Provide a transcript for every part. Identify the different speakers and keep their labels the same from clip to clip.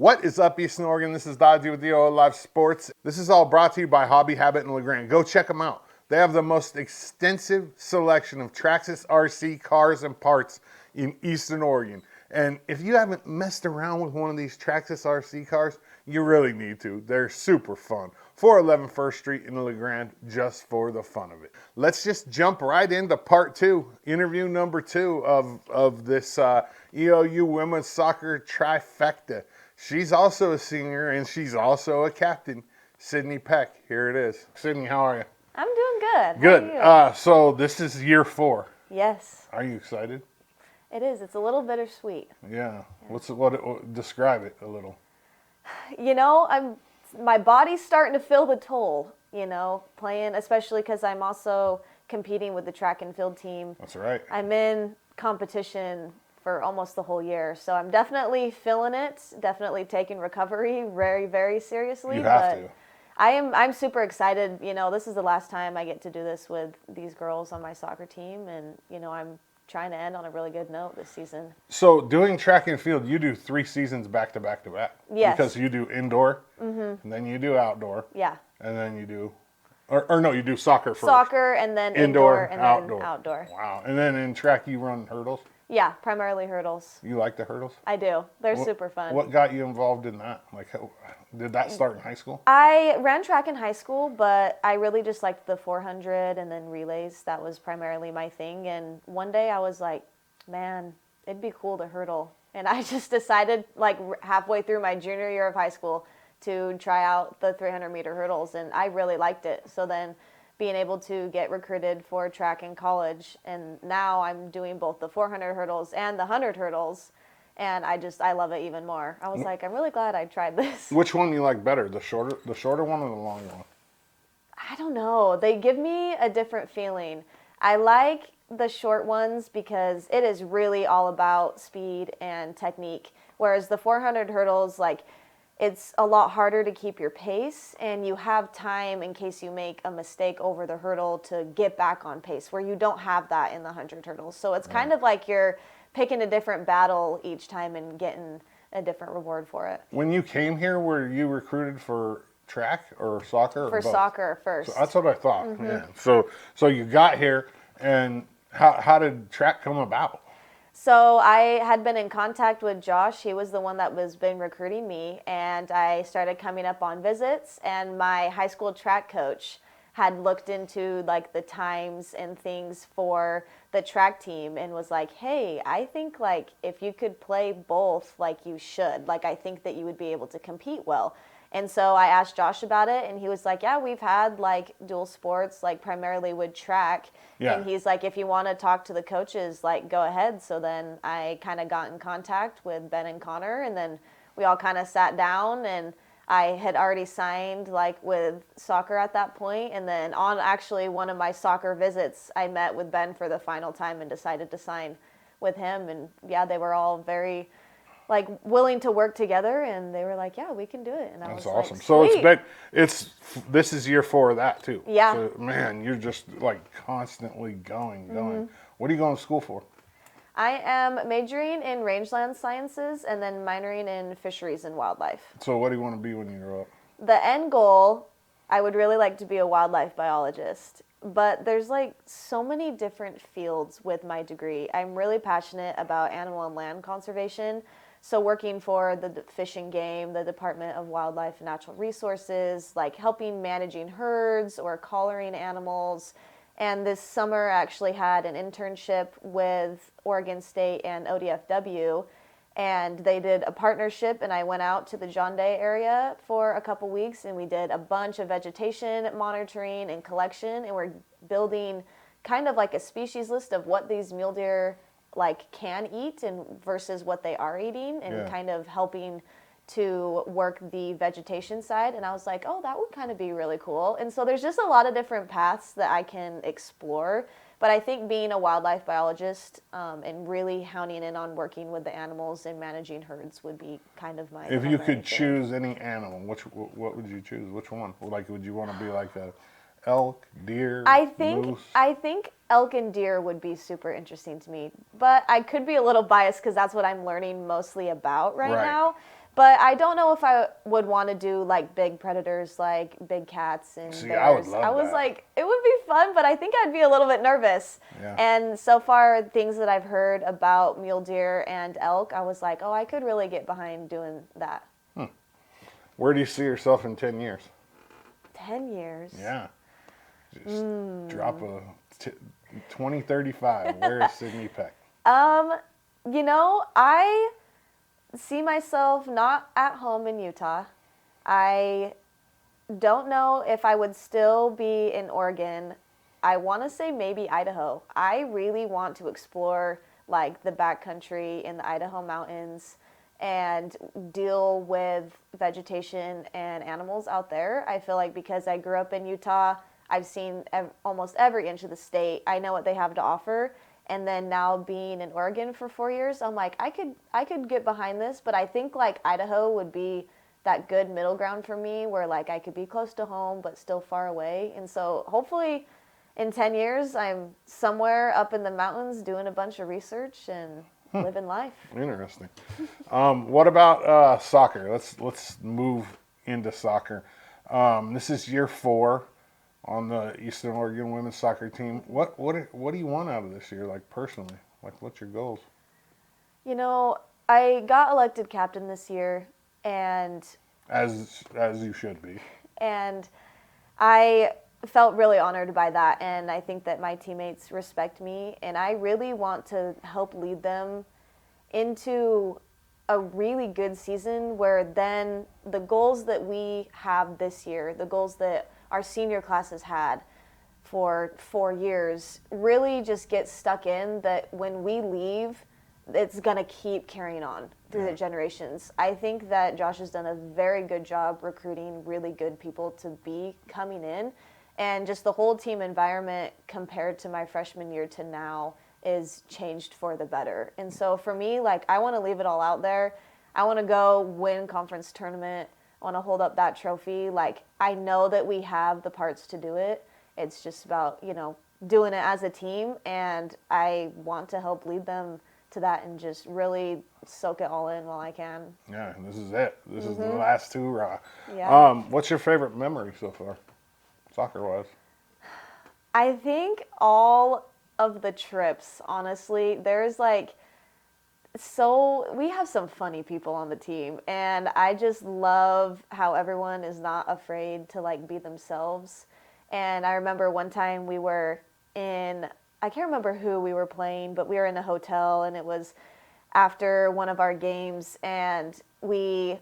Speaker 1: What is up, Eastern Oregon? This is Dodgy with EOAlive Sports. This is all brought to you by Hobby Habit in LeGrand. Go check them out. They have the most extensive selection of Traxxas RC cars and parts in Eastern Oregon. And if you haven't messed around with one of these Traxxas RC cars, you really need to. They're super fun. 411 First Street in LeGrand, just for the fun of it. Let's just jump right into part two, interview number 2 of this EOU women's soccer trifecta. She's also a senior and she's also a captain, Sydney Peck. Here it is. Sydney, how are you?
Speaker 2: I'm doing good.
Speaker 1: Good.
Speaker 2: How are you?
Speaker 1: So this is year 4.
Speaker 2: Yes.
Speaker 1: Are you excited?
Speaker 2: It is. It's a little bittersweet.
Speaker 1: Yeah. Describe it a little.
Speaker 2: You know, my body's starting to feel the toll, playing, especially because I'm also competing with the track and field team.
Speaker 1: That's right.
Speaker 2: I'm in competition for almost the whole year. So I'm definitely feeling it, definitely taking recovery very, very seriously.
Speaker 1: You have to.
Speaker 2: I'm super excited. This is the last time I get to do this with these girls on my soccer team. And, I'm trying to end on a really good note this season.
Speaker 1: So doing track and field, you do 3 seasons back to back to back.
Speaker 2: Yes.
Speaker 1: Because you do indoor, and then you do outdoor.
Speaker 2: Yeah.
Speaker 1: And then you do, no, you do soccer first.
Speaker 2: Soccer and then indoor and
Speaker 1: outdoor.
Speaker 2: then outdoor.
Speaker 1: Wow. And then in track you run hurdles?
Speaker 2: Yeah, primarily hurdles.
Speaker 1: You like the hurdles?
Speaker 2: I do. They're super fun.
Speaker 1: What got you involved in that? Did that start in high school?
Speaker 2: I ran track in high school, but I really just liked the 400 and then relays. That was primarily my thing. And one day I was like, man, it'd be cool to hurdle. And I just decided halfway through my junior year of high school to try out the 300-meter hurdles. And I really liked it. So then being able to get recruited for track in college. And now I'm doing both the 400 hurdles and the 100 hurdles. And I love it even more. I was like, I'm really glad I tried this.
Speaker 1: Which one you like better, the shorter one or the longer one?
Speaker 2: I don't know. They give me a different feeling. I like the short ones because it is really all about speed and technique. Whereas the 400 hurdles, it's a lot harder to keep your pace, and you have time in case you make a mistake over the hurdle to get back on pace, where you don't have that in the 100 hurdles. So it's kind of like you're picking a different battle each time and getting a different reward for it.
Speaker 1: When you came here, were you recruited for track or soccer?
Speaker 2: For soccer first.
Speaker 1: So that's what I thought. Mm-hmm. Yeah. So you got here, and how did track come about?
Speaker 2: So I had been in contact with Josh. He was the one that was been recruiting me, and I started coming up on visits, and my high school track coach had looked into the times and things for the track team and was like, hey, I think if you could play both, you should. I think that you would be able to compete well. And so I asked Josh about it, and he was like, yeah, we've had dual sports, primarily with track. Yeah. And he's like, if you want to talk to the coaches, go ahead. So then I kind of got in contact with Ben and Connor, and then we all kind of sat down, and I had already signed with soccer at that point. And then on actually one of my soccer visits, I met with Ben for the final time and decided to sign with him. And yeah, they were all very willing to work together, and they were like, yeah, we can do it. And
Speaker 1: that's
Speaker 2: was
Speaker 1: awesome.
Speaker 2: Like,
Speaker 1: so this is year 4 of that too.
Speaker 2: Yeah.
Speaker 1: So, man, you're just constantly going.
Speaker 2: Mm-hmm.
Speaker 1: What are you going to school for?
Speaker 2: I am majoring in rangeland sciences and then minoring in fisheries and wildlife.
Speaker 1: So what do you want to be when you grow up?
Speaker 2: The end goal, I would really like to be a wildlife biologist. But there's so many different fields with my degree. I'm really passionate about animal and land conservation. So working for the Fish and Game, the Department of Wildlife and Natural Resources, helping managing herds or collaring animals. And this summer I actually had an internship with Oregon State and ODFW, and they did a partnership, and I went out to the John Day area for a couple weeks, and we did a bunch of vegetation monitoring and collection, and we're building kind of a species list of what these mule deer can eat and versus what they are eating, and kind of helping to work the vegetation side. And I was like, oh, that would kind of be really cool. And so there's just a lot of different paths that I can explore. But I think being a wildlife biologist and really honing in on working with the animals and managing herds would be kind of my
Speaker 1: If you could choose any animal, what would you choose? Which one? Would you want to be a elk, deer, moose?
Speaker 2: I think elk and deer would be super interesting to me. But I could be a little biased because that's what I'm learning mostly about right now. But I don't know if I would want to do like big predators, like big cats and
Speaker 1: See,
Speaker 2: bears.
Speaker 1: I would love
Speaker 2: I was
Speaker 1: that.
Speaker 2: like, it would be fun, but I think I'd be a little bit nervous.
Speaker 1: Yeah.
Speaker 2: And so far, things that I've heard about mule deer and elk, I was like, oh, I could really get behind doing that.
Speaker 1: Where do you see yourself in 10 years?
Speaker 2: 10 years.
Speaker 1: Yeah. Just drop a 2035. Where is Sydney Peck?
Speaker 2: You know, I see myself not at home in Utah. I don't know if I would still be in Oregon. I want to say maybe Idaho. I really want to explore like the backcountry in the Idaho mountains and deal with vegetation and animals out there. I feel like because I grew up in Utah, I've seen almost every inch of the state. I know what they have to offer. And then now being in Oregon for 4 years, I'm like, I could get behind this, but I think like Idaho would be that good middle ground for me where like I could be close to home but still far away. And so hopefully in 10 years I'm somewhere up in the mountains doing a bunch of research and living life.
Speaker 1: Interesting. What about soccer? Let's move into soccer. This is year 4 on the Eastern Oregon women's soccer team. What do you want out of this year, like personally? Like, what's your goals?
Speaker 2: You know, I got elected captain this year, and
Speaker 1: As you should be.
Speaker 2: And I felt really honored by that, and I think that my teammates respect me, and I really want to help lead them into a really good season where then the goals that we have this year, the goals that our senior classes had for 4 years, really just get stuck in, that when we leave, it's going to keep carrying on through the generations. I think that Josh has done a very good job recruiting really good people to be coming in, and just the whole team environment compared to my freshman year to now is changed for the better. And so for me, like, I want to leave it all out there. I want to go win conference tournament. I want to hold up that trophy. Like, I know that we have the parts to do it. It's just about, you know, doing it as a team, and I want to help lead them to that and just really soak it all in while I can.
Speaker 1: Yeah, this is it. This is the last hoorah.
Speaker 2: Yeah.
Speaker 1: What's your favorite memory so far, soccer-wise?
Speaker 2: I think all of the trips, honestly, there's like, so we have some funny people on the team, and I just love how everyone is not afraid to like be themselves. And I remember one time we were in, I can't remember who we were playing, but we were in a hotel, and it was after one of our games, and we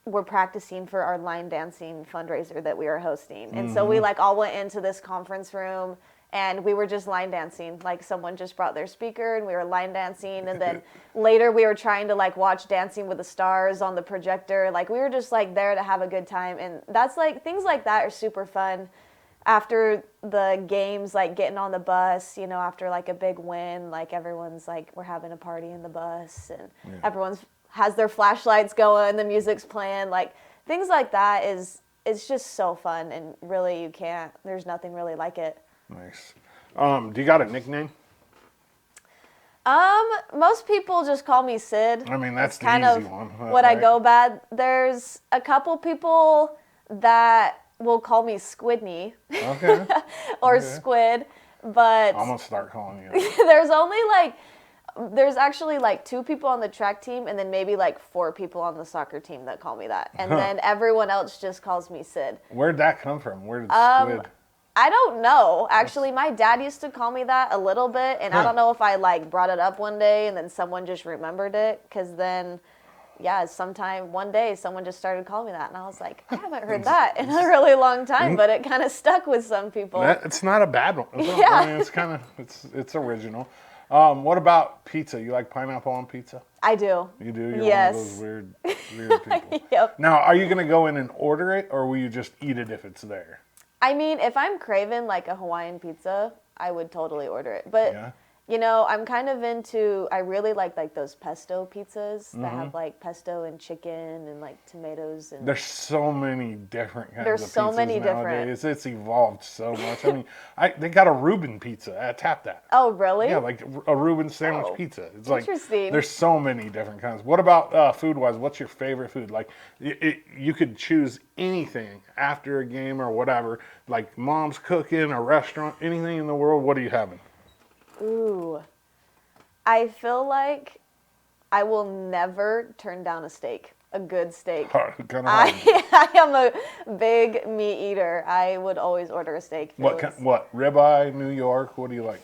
Speaker 2: were practicing for our line dancing fundraiser that we were hosting. And so we like all went into this conference room, and we were just line dancing. Like, someone just brought their speaker and we were line dancing. And then later we were trying to like watch Dancing with the Stars on the projector. Like, we were just like there to have a good time. And that's like, things like that are super fun. After the games, like getting on the bus, you know, after like a big win, like everyone's like, we're having a party in the bus, and everyone's has their flashlights going, the music's playing. Like, things like that it's just so fun, and really there's nothing really like it.
Speaker 1: Nice. Do you got a nickname?
Speaker 2: Most people just call me Sid.
Speaker 1: I mean, that's
Speaker 2: It's
Speaker 1: the
Speaker 2: kind
Speaker 1: easy
Speaker 2: of
Speaker 1: one.
Speaker 2: what I
Speaker 1: right?
Speaker 2: go by. There's a couple people that will call me Squidney
Speaker 1: Okay.
Speaker 2: or
Speaker 1: Okay.
Speaker 2: Squid, but
Speaker 1: I'm gonna start calling you.
Speaker 2: there's actually like 2 people on the track team, and then maybe like 4 people on the soccer team that call me that, and then everyone else just calls me Sid.
Speaker 1: Where'd that come from? Where did Squid?
Speaker 2: I don't know. Actually, my dad used to call me that a little bit, and I don't know if I like brought it up one day and then someone just remembered it, because then, yeah, one day someone just started calling me that, and I was like, I haven't heard that in a really long time, but it kind of stuck with some people.
Speaker 1: It's not a bad one.
Speaker 2: Yeah.
Speaker 1: I mean, it's kind of it's original. What about pizza? You like pineapple on pizza?
Speaker 2: I do.
Speaker 1: You do? You're
Speaker 2: Yes.
Speaker 1: one of those weird people.
Speaker 2: Yep.
Speaker 1: Now, are you gonna go in and order it, or will you just eat it if it's there?
Speaker 2: I mean, if I'm craving like a Hawaiian pizza, I would totally order it. But
Speaker 1: Yeah.
Speaker 2: You know, I'm kind of into, I really like those pesto pizzas that have like pesto and chicken and like tomatoes and
Speaker 1: There's so many different kinds
Speaker 2: there's
Speaker 1: of
Speaker 2: so
Speaker 1: pizzas
Speaker 2: many
Speaker 1: nowadays.
Speaker 2: different.
Speaker 1: It's evolved so much. I mean, they got a Reuben pizza at Tap That.
Speaker 2: Oh, really?
Speaker 1: Yeah, like a Reuben sandwich
Speaker 2: Oh,
Speaker 1: pizza. It's like
Speaker 2: interesting.
Speaker 1: there's so many different kinds. What about food-wise? What's your favorite food? Like you could choose anything after a game or whatever. Like mom's cooking, a restaurant, anything in the world. What are you having?
Speaker 2: Ooh. I feel like I will never turn down a steak, a good steak.
Speaker 1: Kind of hard.
Speaker 2: I am a big meat eater. I would always order a steak.
Speaker 1: What ribeye, New York? What do you like?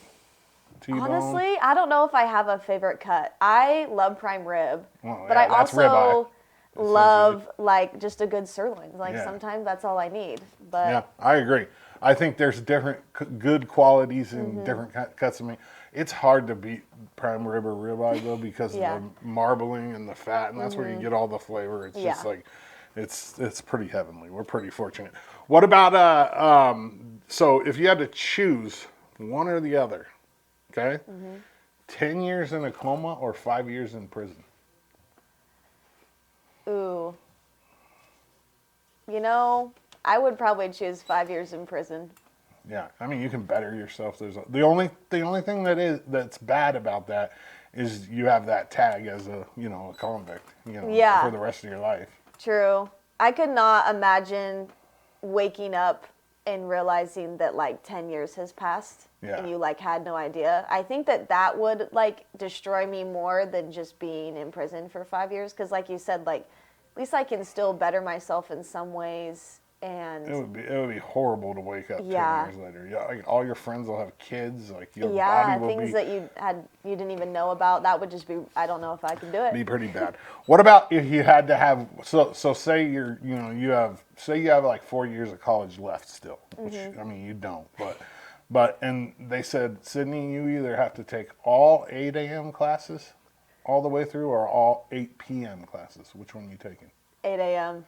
Speaker 1: T-bone?
Speaker 2: Honestly, I don't know if I have a favorite cut. I love prime rib,
Speaker 1: Well,
Speaker 2: but
Speaker 1: yeah,
Speaker 2: I
Speaker 1: that's
Speaker 2: also
Speaker 1: ribeye.
Speaker 2: love like just a good sirloin. Like
Speaker 1: Yeah.
Speaker 2: sometimes that's all I need. But
Speaker 1: Yeah, I agree. I think there's different good qualities in different cuts of meat. It's hard to beat prime rib or ribeye though because
Speaker 2: Yeah.
Speaker 1: of the marbling and the fat, and that's where you get all the flavor. It's just
Speaker 2: Yeah.
Speaker 1: like it's pretty heavenly. We're pretty fortunate. What about so if you had to choose one or the other, okay? 10 years in a coma or 5 years in prison?
Speaker 2: ooh, you know, I would probably choose 5 years in prison.
Speaker 1: Yeah, I mean you can better yourself. The only thing that's bad about that is you have that tag as a convict,
Speaker 2: Yeah.
Speaker 1: for the rest of your life.
Speaker 2: True. I could not imagine waking up and realizing that like 10 years has passed
Speaker 1: Yeah.
Speaker 2: and you like had no idea. I think that would like destroy me more than just being in prison for 5 years. Cause like you said, like at least I can still better myself in some ways. And
Speaker 1: It would be horrible to wake up
Speaker 2: Yeah.
Speaker 1: 10 years later. Yeah, like all your friends will have kids. Like your
Speaker 2: yeah,
Speaker 1: body will
Speaker 2: things that you didn't even know about. That would just be, I don't know if I could do
Speaker 1: be
Speaker 2: it.
Speaker 1: pretty bad. What about if you had to have so say you have like 4 years of college left still, which I mean you don't, but and they said, Sydney, you either have to take all 8 a.m. classes all the way through or all 8 p.m. classes. Which one are you taking?
Speaker 2: 8 a.m.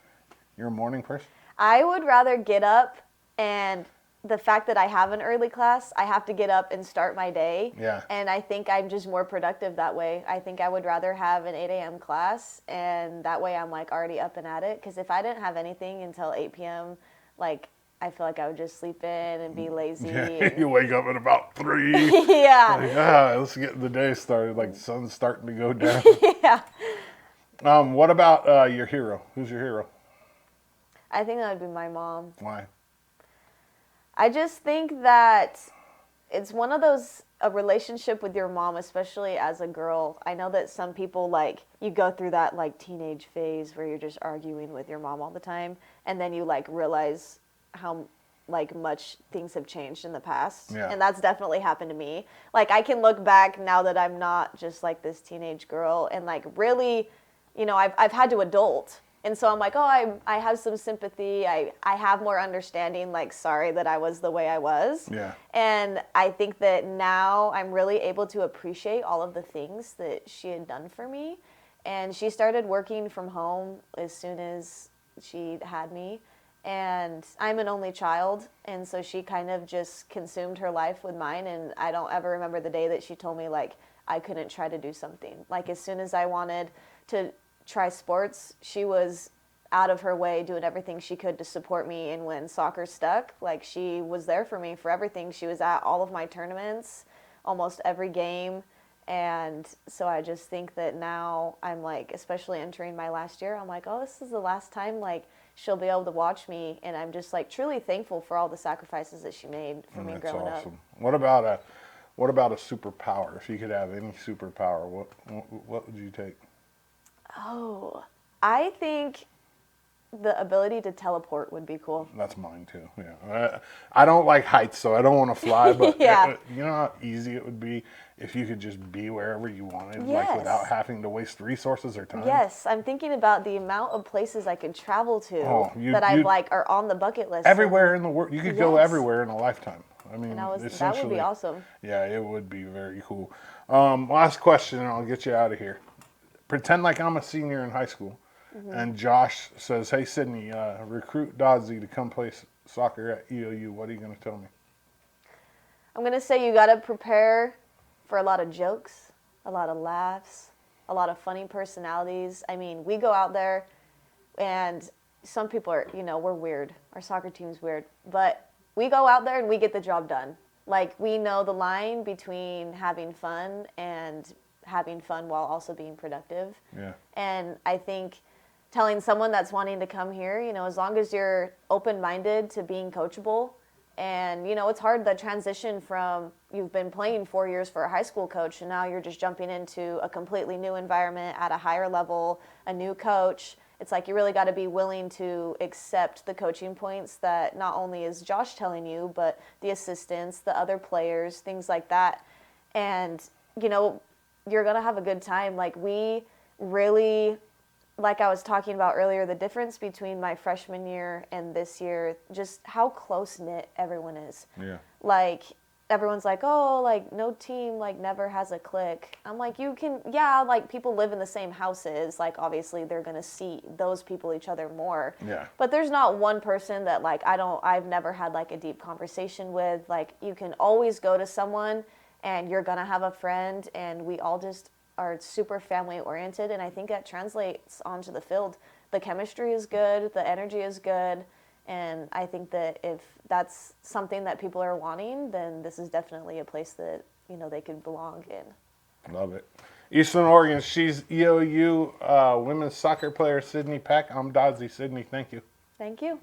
Speaker 1: You're a morning person?
Speaker 2: I would rather get up and the fact that I have an early class, I have to get up and start my day.
Speaker 1: Yeah.
Speaker 2: And I think I'm just more productive that way. I think I would rather have an 8 a.m. class and that way I'm like already up and at it. Because if I didn't have anything until 8 p.m., like I feel like I would just sleep in and be lazy.
Speaker 1: Yeah,
Speaker 2: and-
Speaker 1: you wake up at about 3.
Speaker 2: yeah.
Speaker 1: Like, let's get the day started. Like the sun's starting to go down.
Speaker 2: yeah.
Speaker 1: What about your hero? Who's your hero?
Speaker 2: I think that would be my mom.
Speaker 1: Why?
Speaker 2: I just think that it's one of those, a relationship with your mom, especially as a girl. I know that some people like, you go through that like teenage phase where you're just arguing with your mom all the time. And then you like realize how like much things have changed in the past.
Speaker 1: Yeah.
Speaker 2: And that's definitely happened to me. Like I can look back now that I'm not just like this teenage girl and like really, I've had to adult. And so I'm like, oh, I have some sympathy. I have more understanding, like, sorry that I was the way I was.
Speaker 1: Yeah.
Speaker 2: And I think that now I'm really able to appreciate all of the things that she had done for me. And she started working from home as soon as she had me. And I'm an only child. And so she kind of just consumed her life with mine. And I don't ever remember the day that she told me, like, I couldn't try to do something. Like, as soon as I wanted to try sports, she was out of her way doing everything she could to support me. And when soccer stuck, like she was there for me for everything. She was at all of my tournaments, almost every game. And so I just think that now I'm like, especially entering my last year, I'm like, oh, this is the last time like she'll be able to watch me. And I'm just like truly thankful for all the sacrifices that she made for me
Speaker 1: That's
Speaker 2: growing
Speaker 1: awesome.
Speaker 2: up.
Speaker 1: What about a superpower? If you could have any superpower, what would you take?
Speaker 2: Oh, I think the ability to teleport would be cool.
Speaker 1: That's mine too. Yeah, I don't like heights, so I don't want to fly. But
Speaker 2: Yeah.
Speaker 1: you know how easy it would be if you could just be wherever you wanted, like
Speaker 2: Yes.
Speaker 1: without having to waste resources or time.
Speaker 2: Yes, I'm thinking about the amount of places I could travel to
Speaker 1: Oh,
Speaker 2: that I've like are on the bucket list.
Speaker 1: Everywhere in the world, you could go
Speaker 2: Yes.
Speaker 1: everywhere in a lifetime. I mean,
Speaker 2: And that would be
Speaker 1: essentially,
Speaker 2: awesome.
Speaker 1: Yeah, it would be very cool. Last question, and I'll get you out of here. Pretend like I'm a senior in high school, and Josh says, "Hey, Sydney, recruit Dodzy to come play soccer at EOU." What are you going to tell me?
Speaker 2: I'm going to say you got to prepare for a lot of jokes, a lot of laughs, a lot of funny personalities. I mean, we go out there and some people are, we're weird. Our soccer team's weird. But we go out there and we get the job done. Like, we know the line between having fun and having fun while also being productive.
Speaker 1: Yeah.
Speaker 2: And I think telling someone that's wanting to come here, as long as you're open-minded to being coachable, and, it's hard, the transition from you've been playing 4 years for a high school coach and now you're just jumping into a completely new environment at a higher level, a new coach. It's like you really got to be willing to accept the coaching points that not only is Josh telling you, but the assistants, the other players, things like that. And, you're going to have a good time. Like, we really, like I was talking about earlier, the difference between my freshman year and this year, just how close-knit everyone is.
Speaker 1: Yeah.
Speaker 2: Like, everyone's like, oh, like, no team, like, never has a clique. I'm like, like, people live in the same houses. Like, obviously, they're going to see those people each other more.
Speaker 1: Yeah.
Speaker 2: But there's not one person that, like, I've never had, like, a deep conversation with. Like, you can always go to someone, and you're going to have a friend, and we all just are super family-oriented, and I think that translates onto the field. The chemistry is good, the energy is good, and I think that if that's something that people are wanting, then this is definitely a place that, they could belong in.
Speaker 1: Love it. Eastern Oregon, she's EOU women's soccer player Sydney Peck. I'm Dodzy. Sydney, thank you.
Speaker 2: Thank you.